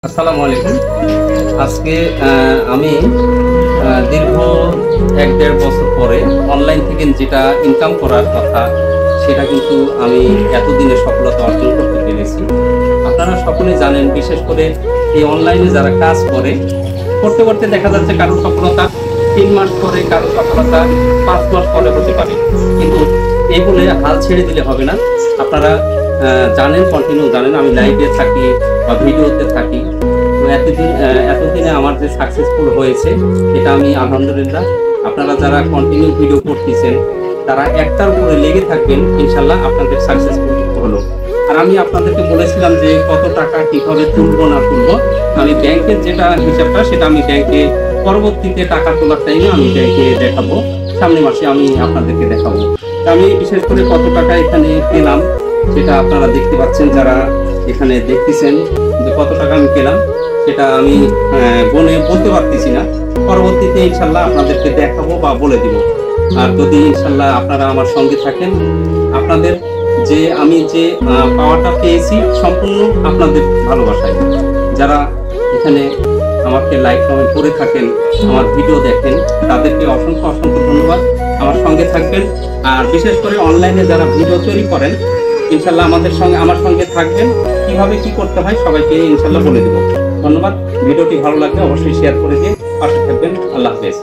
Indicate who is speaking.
Speaker 1: আসসালামু আলাইকুম। আজকে আমি দীর্ঘ ১-১.৫ বছর পরে অনলাইন থেকে যেটা ইনকাম করার কথা, সেটা কিন্তু আমি এতদিনে সফলতা অর্জন করতে পেরেছি। আপনারা সকলেই জানেন, বিশেষ করে এই অনলাইনে যারা কাজ করতে করতে দেখা যাচ্ছে কারো সফলতা ৩ মাস পরে, কারো সফলতা ৫ মাস পরে হতে পারে। কিন্তু এই বলে হাল ছেড়ে দিলে হবে না। আপনারা জানেন, কন্টিনিউ জানেন আমি লাইভে থাকি বা ভিডিওতে থাকি। তো এতদিনে আমার যে সাকসেসফুল হয়েছে, এটা আমি আলহামদুলিল্লাহ। আপনারা যারা কন্টিনিউ ভিডিও করতেছেন, তারা একটার উপরে লেগে থাকবেন, ইনশাল্লাহ আপনাদের সাকসেসফুল হলো। আর আমি আপনাদেরকে বলেছিলাম যে কত টাকা কীভাবে তুলবো না তুলবো, আমি ব্যাংকের যেটা হিসাবটা, সেটা আমি ব্যাংকে পরবর্তীতে টাকা তোলার টাইমে আমি ব্যাংকে দেখাবো। সামনের মাসে আমি আপনাদেরকে দেখাবো। আমি বিশেষ করে কত টাকা এখানে পেলাম, সেটা আপনারা দেখতে পাচ্ছেন। যারা এখানে দেখতেছেন যে কত টাকা আমি পেলাম, সেটা আমি বলে বলতে পারতেছি না। পরবর্তীতে ইনশাল্লাহ আপনাদেরকে দেখাবো বা বলে দিব। আর যদি ইনশাল্লাহ আপনারা আমার সঙ্গে থাকেন, আপনাদের যে আমি যে পাওয়াটা পেয়েছি সম্পূর্ণ আপনাদের ভালোবাসায়। যারা এখানে আমাকে লাইক কমেন্ট করে থাকেন, আমার ভিডিও দেখেন, তাদেরকে অসংখ্য অসংখ্য ধন্যবাদ। আমার সঙ্গে থাকবেন। আর বিশেষ করে অনলাইনে যারা ভিডিও তৈরি করেন, ইনশাল্লাহ আমার সঙ্গে থাকবেন। কিভাবে কি করতে হয় সবাইকে ইনশাল্লাহ বলে দেব। ধন্যবাদ। ভিডিওটি ভালো লাগলে অবশ্যই শেয়ার করে দিয়ে পাশে থাকবেন। আল্লাহ হাফেজ।